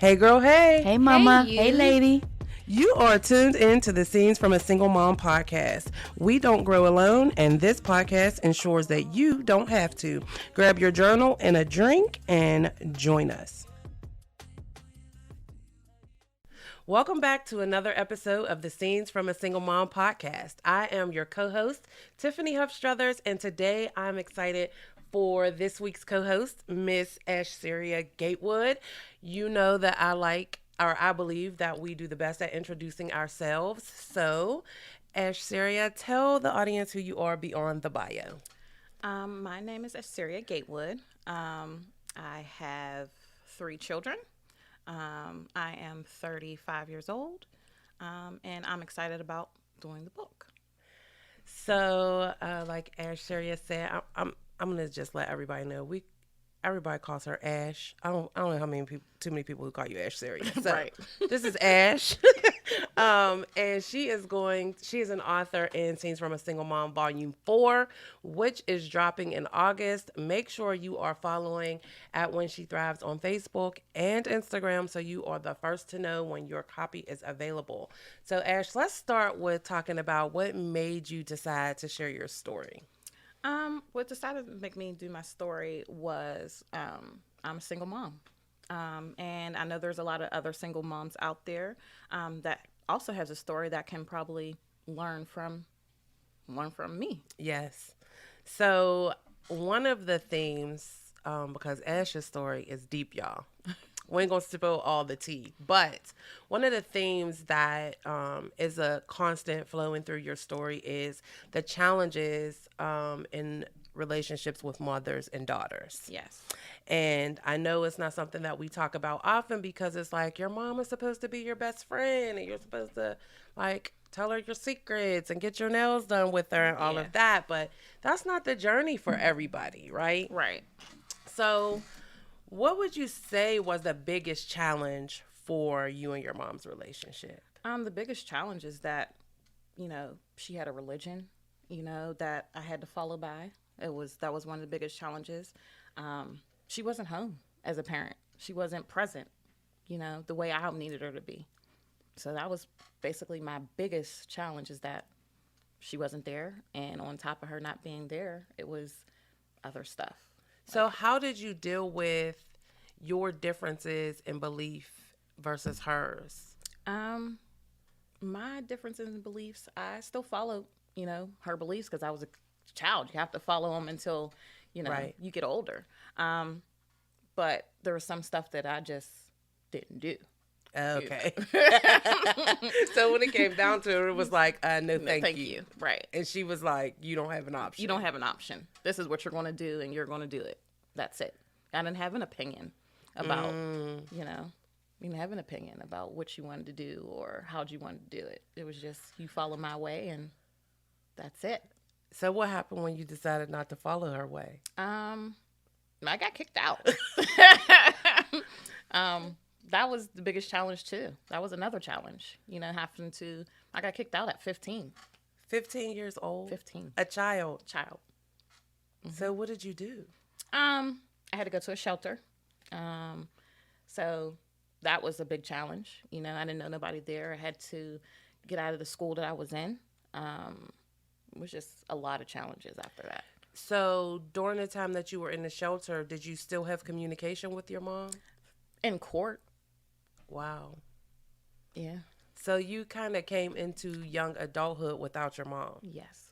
Hey girl, hey. Hey mama, Hey, you. hey lady. You are tuned in to the Scenes from a Single Mom podcast. We don't grow alone, and this podcast ensures that you don't have to. Grab your journal and a drink and join us. Welcome back to another episode of the Scenes from a Single Mom podcast. I am your co-host, Tiffany Huffstruthers, and today I'm excited for this week's co-host, Miss Ashysria Gatewood. You know that I believe that we do the best at introducing ourselves. So, Ashsyria, tell the audience who you are beyond the bio. My name is Ashysria Gatewood. I have 3 children. I am 35 years old, and I'm excited about doing the book. So, like Ashsyria said, I'm gonna just let everybody know everybody calls her Ash. I don't know how many people, too many people who call you Ashsyria. So Right. This is Ash. And she is an author in Scenes from a Single Mom Volume 4, which is dropping in August. Make sure you are following at When She Thrives on Facebook and Instagram so you are the first to know when your copy is available. So Ash, let's start with talking about what made you decide to share your story. What decided to make me do my story was I'm a single mom. And I know there's a lot of other single moms out there that also has a story that can probably learn from me. Yes. So one of the themes, because Ash's story is deep, y'all. We ain't gonna spill all the tea, but one of the themes that is a constant flowing through your story is the challenges in relationships with mothers and daughters. Yes. And I know it's not something that we talk about often because it's like your mom is supposed to be your best friend and you're supposed to like tell her your secrets and get your nails done with her and all of that. But that's not the journey for everybody, right? Right. So what would you say was the biggest challenge for you and your mom's relationship? The biggest challenge is that, she had a religion, that I had to follow by. That was one of the biggest challenges. She wasn't home as a parent. She wasn't present, the way I needed her to be. So that was basically my biggest challenge, is that she wasn't there. And on top of her not being there, it was other stuff. So how did you deal with your differences in belief versus hers? My differences in beliefs, I still follow, her beliefs because I was a child. You have to follow them until, Right. you get older. But there was some stuff that I just didn't do. Okay. So when it came down to it, it was like, no, thank you. Right. And she was like, you don't have an option. You don't have an option. This is what you're going to do, and you're going to do it. That's it. I didn't have an opinion about, you didn't have an opinion about what you wanted to do or how'd you want to do it. It was just, you follow my way, and that's it. So what happened when you decided not to follow her way? I got kicked out. That was the biggest challenge too. That was another challenge, I got kicked out at 15. 15 years old? 15. A child? Child. So what did you do? I had to go to a shelter. So that was a big challenge. I didn't know nobody there. I had to get out of the school that I was in. It was just a lot of challenges after that. So during the time that you were in the shelter, did you still have communication with your mom? In court. Wow. Yeah. So you kind of came into young adulthood without your mom. Yes.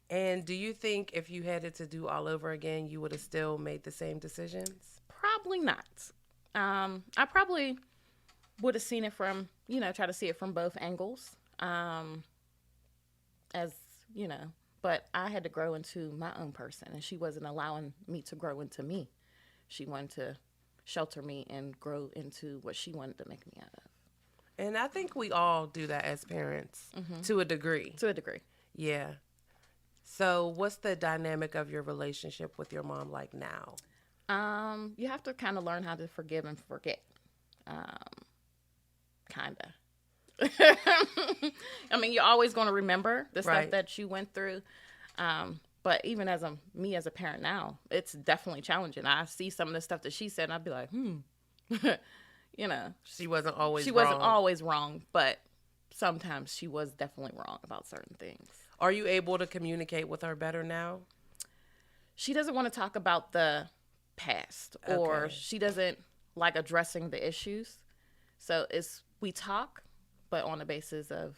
And do you think if you had it to do all over again, you would have still made the same decisions? Probably not. I probably would have seen it from, try to see it from both angles. But I had to grow into my own person, and she wasn't allowing me to grow into me. She wanted to shelter me and grow into what she wanted to make me out of. And I think we all do that as parents to a degree. To a degree. Yeah. So what's the dynamic of your relationship with your mom like now? You have to kind of learn how to forgive and forget. Kind of. I mean, you're always going to remember the stuff Right. that you went through. But even as me as a parent now, it's definitely challenging. I see some of the stuff that she said, and I'd be like, you know, She wasn't always she wrong. wasn't always wrong, but sometimes she was definitely wrong about certain things. Are you able to communicate with her better now? She doesn't want to talk about the past, or Okay. she doesn't like addressing the issues. So we talk, but on the basis of,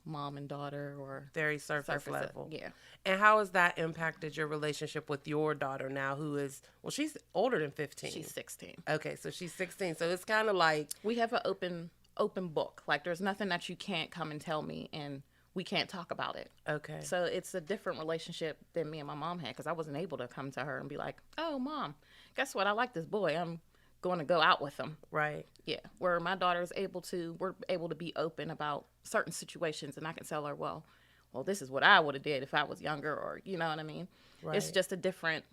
mom and daughter, or Very surface level. Yeah. And how has that impacted your relationship with your daughter now, who is, well, she's older than 15. She's 16. Okay, so she's 16. So it's kind of like, We have an open book. Like, there's nothing that you can't come and tell me, and we can't talk about it. okay. So it's a different relationship than me and my mom had, because I wasn't able to come to her and be like, oh, Mom, guess what? I like this boy. I'm going to go out with him. Right. Yeah. Where my daughter's we're able to be open about certain situations, and I can tell her, well, this is what I would have did if I was younger, or, you know what I mean? Right. It's just a different,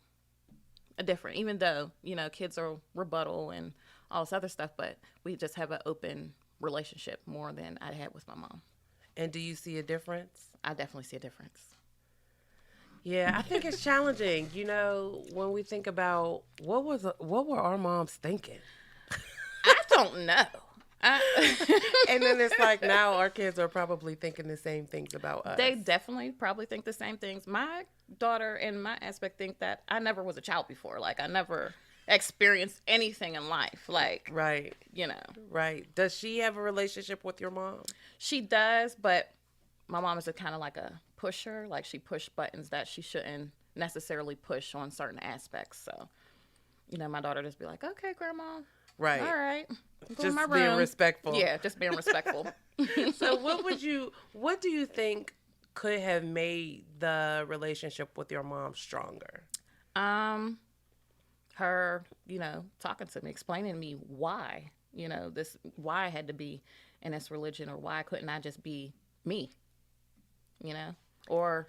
even though, kids are rebuttal and all this other stuff, but we just have an open relationship more than I had with my mom. And do you see a difference? I definitely see a difference. Yeah, I think it's challenging. When we think about what were our moms thinking? I don't know. And then it's like now our kids are probably thinking the same things about us. They definitely probably think the same things. My daughter and my aspect think that I never was a child before. Like, I never experienced anything in life. Like, Right. Right. Does she have a relationship with your mom? She does, but my mom is kind of like a pusher. Like, she pushed buttons that she shouldn't necessarily push on certain aspects. So, my daughter just be like, okay, Grandma. Right. All right. Just being respectful. Yeah, just being respectful. So what do you think could have made the relationship with your mom stronger? Her, talking to me, explaining to me why, why I had to be in this religion, or why couldn't I just be me, or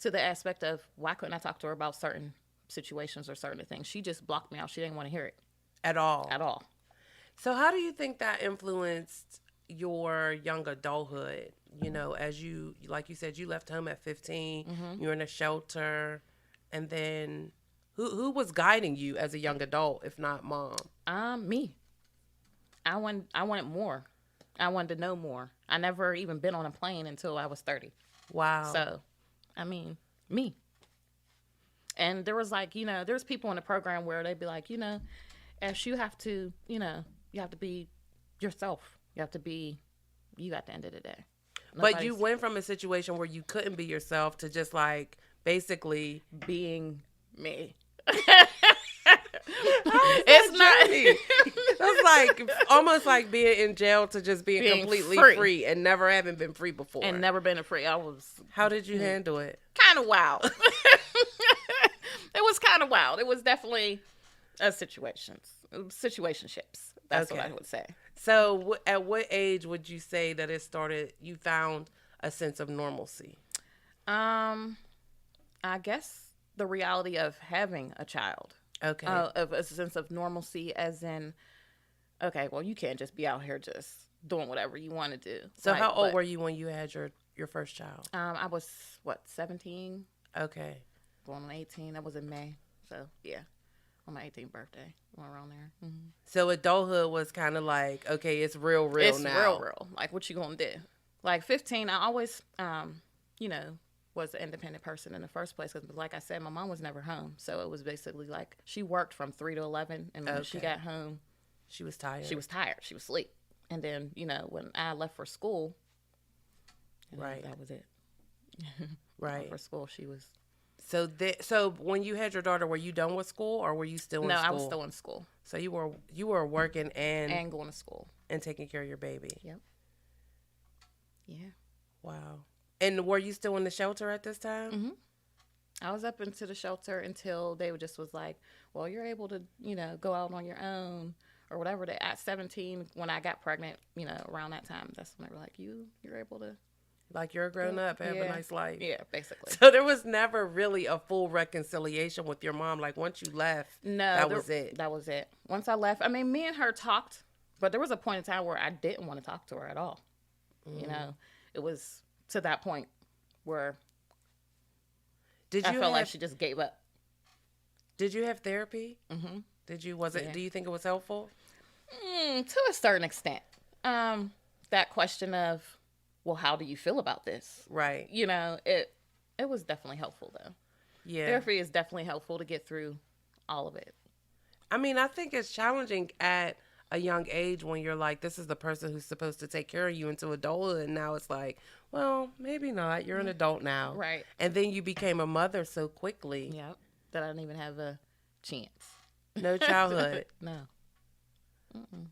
to the aspect of why couldn't I talk to her about certain situations or certain things. She just blocked me out. She didn't want to hear it. At all? At all. So how do you think that influenced your young adulthood? As you, like you said, you left home at 15, you were in a shelter, and then who was guiding you as a young adult, if not mom? Me. I wanted more. I wanted to know more. I never even been on a plane until I was 30. Wow. So, me. And there was there's people in the program where they'd be like, if you have to, you have to be yourself. You have to be you at the end of the day. But you went from a situation where you couldn't be yourself to just like basically being me. It's not. That's like almost like being in jail to just being completely free and never having been free before. And never been free. How did you handle it? Kind of wild. It was kind of wild. It was definitely situationships. That's what I would say. So at what age would you say that you found a sense of normalcy? I guess the reality of having a child. Okay. Of a sense of normalcy, as in, okay, well, you can't just be out here just doing whatever you want to do. So how old were you when you had your first child? I was, 17? Okay. Going on 18. That was in May. So, yeah. On my 18th birthday. Around there. Mm-hmm. So adulthood was kind of like, okay, it's real now. It's real. Like, what you gonna do? Like, 15, I always, was an independent person in the first place. Because, like I said, my mom was never home. So it was basically like she worked from 3 to 11. And when she got home, she was tired. She was asleep. And then, when I left for school, right, that was it. Right. For school, she was. So when you had your daughter, were you done with school or were you still in school? No, I was still in school. So you were working and going to school and taking care of your baby. Yep. Yeah. Wow. And were you still in the shelter at this time? Mm-hmm. I was up into the shelter until they just was like, well, you're able to, go out on your own or whatever. At 17, when I got pregnant, around that time, that's when they were like, you're able to. Like you're a grown up, have a nice life. Yeah, basically. So there was never really a full reconciliation with your mom. Like once you left, that was it. That was it. Once I left, me and her talked, but there was a point in time where I didn't want to talk to her at all. Mm. It was to that point where. Did I you felt like have she just gave up. Did you have therapy? Mm-hmm. Did you? Was it? Yeah. Do you think it was helpful? To a certain extent. That question of, well, how do you feel about this? Right. You know, it was definitely helpful though. Yeah. Therapy is definitely helpful to get through all of it. I mean, I think it's challenging at a young age when you're like, this is the person who's supposed to take care of you into adulthood, and now it's like, well, maybe not. You're an adult now, Right. and then you became a mother so quickly. Yep. That I didn't even have a chance. No childhood. No. Mm-mm.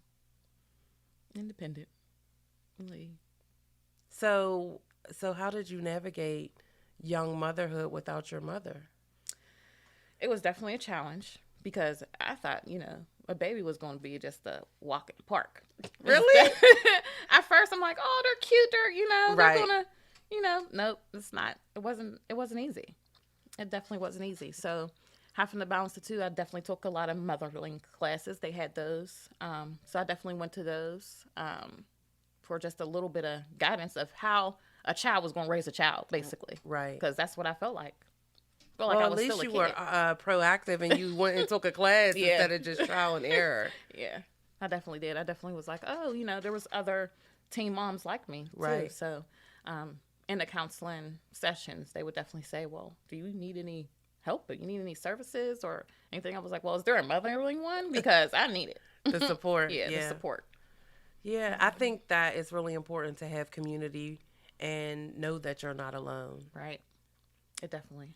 Independent. Really. So how did you navigate young motherhood without your mother? It was definitely a challenge because I thought, you know, a baby was going to be just a walk in the park. Really? At first, I'm like, oh, they're cute. They're, you know, they're Right. gonna, you know, nope, it's not. It wasn't easy. It definitely wasn't easy. So having to balance the two, I definitely took a lot of mothering classes. They had those, so I definitely went to those for just a little bit of guidance of how a child was going to raise a child, basically. Right. Because that's what I felt like. Felt Well, like I at was least still a you kid. were proactive and you went and took a class Yeah. instead of just trial and error. Yeah, I definitely did. I definitely was like, oh, you know, there was other teen moms like me, too. Right. So in the counseling sessions, they would definitely say, well, do you need any help? Or you need any services or anything? I was like, well, is there a mothering one? Because I need it. The support. Yeah, Yeah. the support. Yeah, I think that it's really important to have community and know that you're not alone. Right. It definitely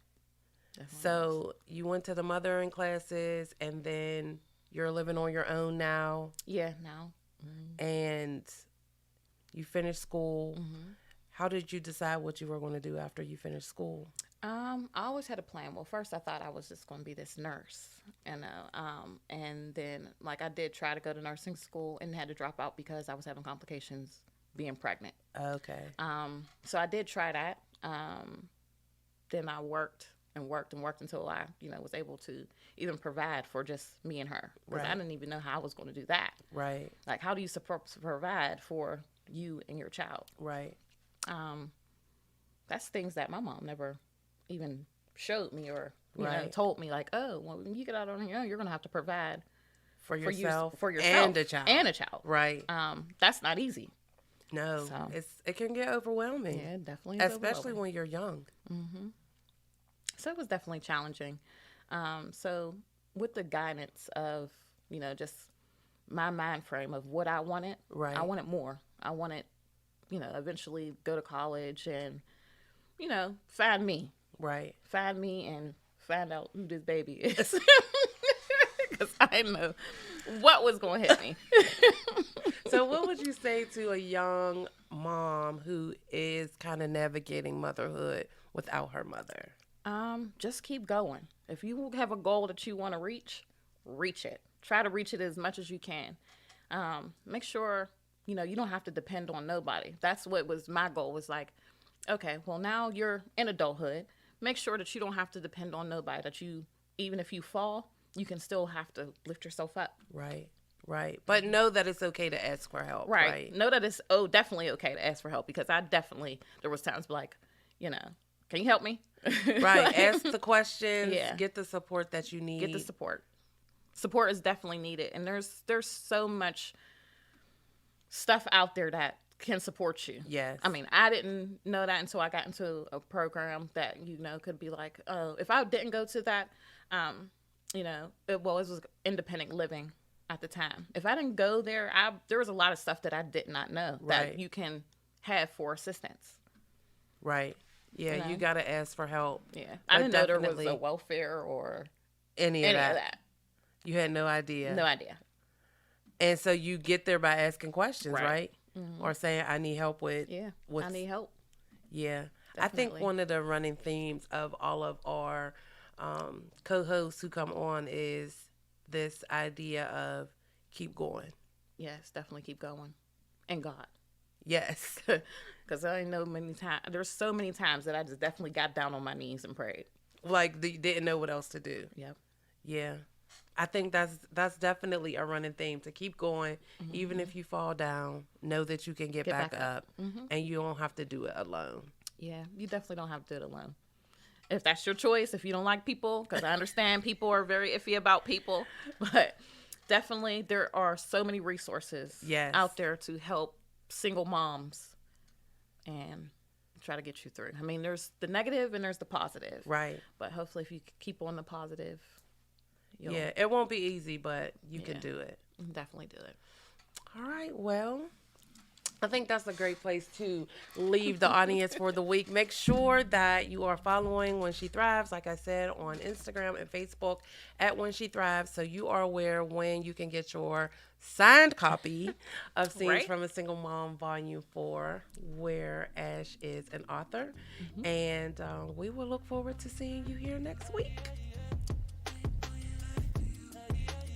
was. So you went to the mothering classes and then you're living on your own now Yeah, now. and you finished school. Mm-hmm. How did you decide what you were going to do after you finished school? I always had a plan. Well, first I thought I was just going to be this nurse, you know, and then like I did try to go to nursing school and had to drop out because I was having complications being pregnant. Okay. So I did try that. Then I worked until I, you know, was able to even provide for just me and her. Because Right. I didn't even know how I was going to do that. Right. Like, how do you provide for you and your child? Right. That's things that my mom never even showed me or you know, Right. told me. Like, oh, well, when you get out on your own, you're going to have to provide For for yourself, yourself and a child. and a child. Right. That's not easy. No, So- it can get overwhelming. Yeah, it definitely is Especially overwhelming. when you're young. So it was definitely challenging. So with the guidance of, you know, just my mind frame of what I wanted, Right. I wanted more. I wanted, you know, eventually go to college and, you know, find me and find out who this baby is. Because I didn't know what was going to hit me. So what would you say to a young mom who is kind of navigating motherhood without her mother? Just keep going. If you have a goal that you want to reach it. Try to reach it as much as you can. Make sure, you know, you don't have to depend on nobody. That's what was my goal, was like, okay, well, now you're in adulthood. Make sure that you don't have to depend on nobody, that you, even if you fall, you can still have to lift yourself up. Right. Right. But know that it's okay to ask for help. Right. Know that it's definitely okay to ask for help, because there was times like, you know, can you help me? Right. Ask the questions. Yeah. Get the support that you need. Get the support. Support is definitely needed, and there's so much stuff out there that can support you. Yes. I mean, I didn't know that until I got into a program that, you know, could be like, oh, if I didn't go to that, you know, it was independent living at the time. If I didn't go there, there was a lot of stuff that I did not know Right. that you can have for assistance. Right. Yeah, You know? you got to ask for help. Yeah. I didn't know there was definitely a welfare or Any of any that. of that. You had no idea. No idea. And so you get there by asking questions, Right. right? Or saying, I need help with. Yeah. with I need help. Yeah. I think Definitely. one of the running themes of all of our co-hosts who come on is this idea of keep going. Yes, definitely keep going. And God. Yes. Because I know many times, there's so many times that I just definitely got down on my knees and prayed. Like you didn't know what else to do. Yep. Yeah. I think that's definitely a running theme, to keep going. Even if you fall down, know that you can get back up. And you don't have to do it alone. Yeah, you definitely don't have to do it alone. If that's your choice, if you don't like people, because I understand people are very iffy about people, but definitely there are so many resources Yes. out there to help single moms and try to get you through. I mean, there's the negative and there's the positive. Right. But hopefully if you keep on the positive, you'll Yeah, it won't be easy, but you can do it. definitely do it. All right, well, I think that's a great place to leave the audience for the week. Make sure that you are following When She Thrives, like I said, on Instagram and Facebook at When She Thrives, so you are aware when you can get your signed copy of Scenes Right. from a Single Mom Volume 4, where Ash is an author. And we will look forward to seeing you here next week.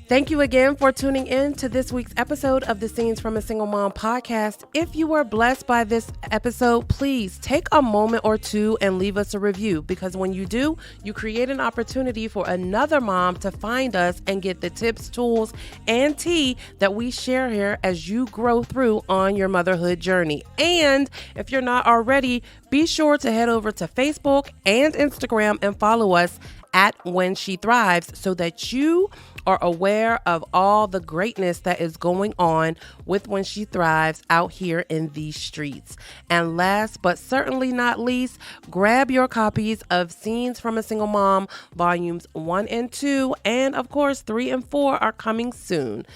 Thank you again for tuning in to this week's episode of the Scenes from a Single Mom podcast. If you were blessed by this episode, please take a moment or two and leave us a review, because when you do, you create an opportunity for another mom to find us and get the tips, tools, and tea that we share here as you grow through on your motherhood journey. And if you're not already, be sure to head over to Facebook and Instagram and follow us at When She Thrives, so that you are aware of all the greatness that is going on with When She Thrives out here in these streets. And last but certainly not least, grab your copies of Scenes from a Single Mom Volumes 1 and 2, and of course 3 and 4 are coming soon.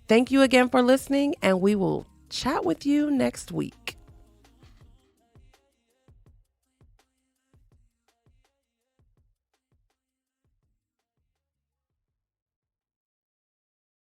Thank you again for listening, and we will chat with you next week.